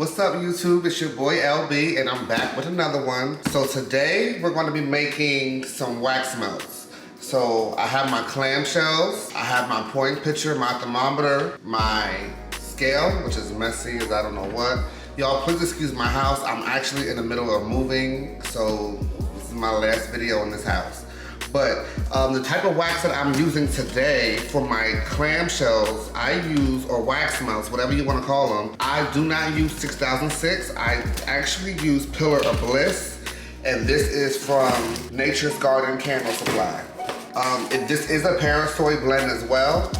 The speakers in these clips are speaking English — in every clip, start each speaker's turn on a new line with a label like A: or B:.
A: What's up YouTube? It's your boy LB and I'm back with another one. So today we're going to be making some wax melts. So I have my clamshells, I have my point pitcher, my thermometer, my scale, which is messy as I don't know what. Y'all please excuse my house. I'm actually in the middle of moving, so this is my last video in this house. But the type of wax that I'm using today for my clamshells, I use, or wax melts, whatever you want to call them, I do not use 6006. I actually use Pillar of Bliss, and this is from Nature's Garden Candle Supply. This is a Parasoy blend as well,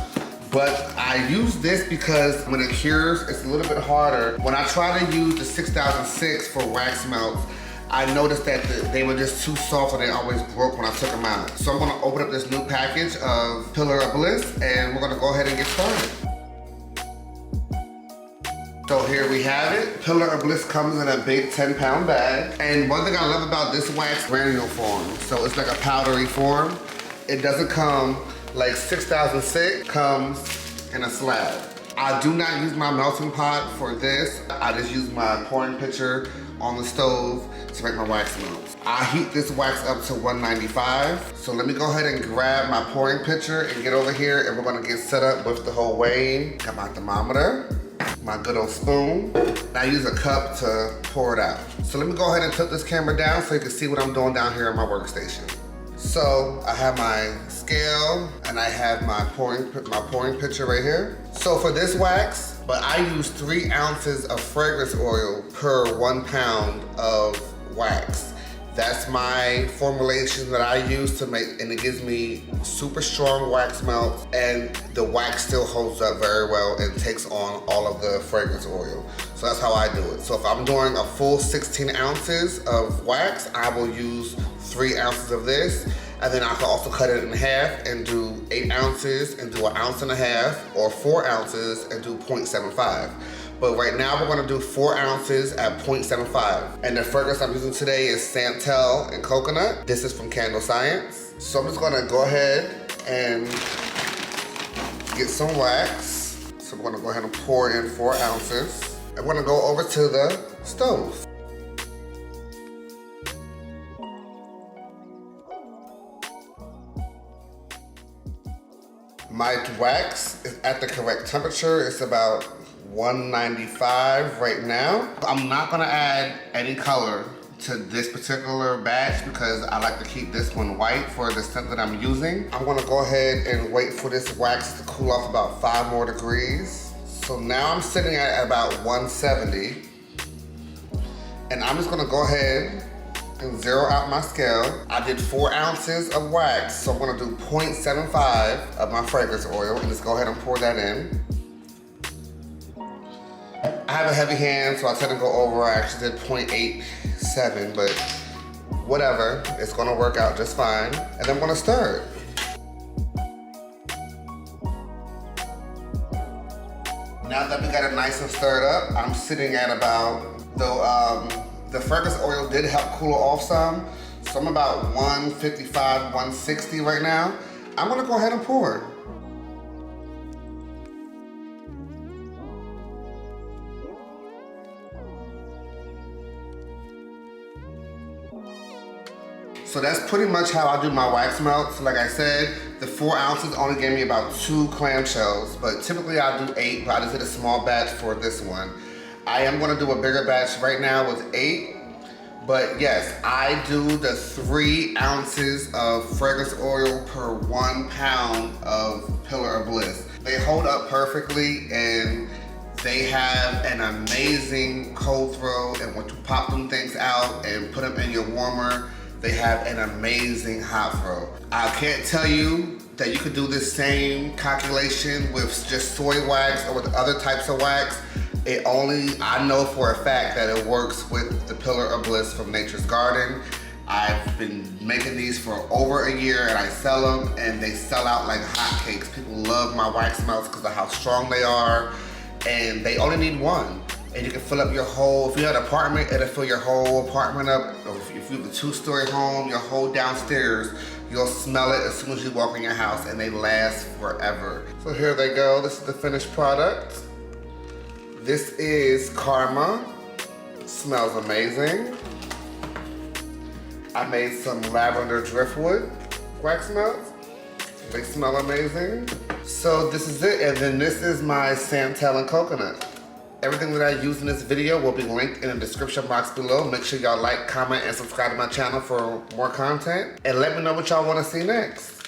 A: but I use this because when it cures, it's a little bit harder. When I try to use the 6006 for wax melts, I noticed that they were just too soft and they always broke when I took them out. So I'm gonna open up this new package of Pillar of Bliss and we're gonna go ahead and get started. So here we have it. Pillar of Bliss comes in a big 10-pound bag. And one thing I love about this wax, granule form. So it's like a powdery form. It doesn't come like 6006 comes in a slab. I do not use my melting pot for this. I just use my pouring pitcher on the stove to make my wax melts. I heat this wax up to 195. So let me go ahead and grab my pouring pitcher and get over here and we're gonna get set up with the whole weighing. Got my thermometer, my good old spoon. And I use a cup to pour it out. So let me go ahead and tilt this camera down so you can see what I'm doing down here in my workstation. So I have my scale and I have my pouring pitcher right here. So for this wax, but I use 3 ounces of fragrance oil per 1 pound of wax. That's my formulation that I use to make, and it gives me super strong wax melts, and the wax still holds up very well and takes on all of the fragrance oil. So that's how I do it. So if I'm doing a full 16 ounces of wax, I will use 3 ounces of this, and then I can also cut it in half and do 8 ounces and do 1.5 ounces, or 4 ounces and do 0.75. But right now we're gonna do 4 ounces at 0.75. And the fragrance I'm using today is Santal and Coconut. This is from Candle Science. So I'm just gonna go ahead and get some wax. So we're gonna go ahead and pour in 4 ounces. And we're gonna go over to the stove. My wax is at the correct temperature. It's about 195 right now. I'm not gonna add any color to this particular batch because I like to keep this one white for the scent that I'm using. I'm gonna go ahead and wait for this wax to cool off about 5 more degrees. So now I'm sitting at about 170. And I'm just gonna go ahead and zero out my scale. I did 4 ounces of wax, so I'm gonna do 0.75 of my fragrance oil and just go ahead and pour that in. I have a heavy hand, so I tend to go over. I actually did 0.87, but whatever, it's gonna work out just fine. And then I'm gonna stir it. Now that we got it nice and stirred up, I'm sitting at about, the fragrance oil did help cool it off some, so I'm about 155, 160 right now. I'm gonna go ahead and pour. So that's pretty much how I do my wax melts. Like I said, the 4 ounces only gave me about 2 clamshells, but typically I do 8, but I just did a small batch for this one. I am gonna do a bigger batch right now with 8, but yes, I do the 3 ounces of fragrance oil per 1 pound of Pillar of Bliss. They hold up perfectly and they have an amazing cold throw, and when you pop them things out and put them in your warmer, they have an amazing hot throw. I can't tell you that you could do this same calculation with just soy wax or with other types of wax. I know for a fact that it works with the Pillar of Bliss from Nature's Garden. I've been making these for over a year and I sell them and they sell out like hotcakes. People love my wax melts because of how strong they are, and they only need 1. And you can fill up your whole, if you have an apartment, it'll fill your whole apartment up. Or if you have a 2-story home, your whole downstairs, you'll smell it as soon as you walk in your house, and they last forever. So here they go, this is the finished product. This is Karma. Smells amazing. I made some lavender driftwood wax melts. They smell amazing. So this is it, and then this is my Santal and Coconut. Everything that I use in this video will be linked in the description box below. Make sure y'all like, comment, and subscribe to my channel for more content. And let me know what y'all want to see next.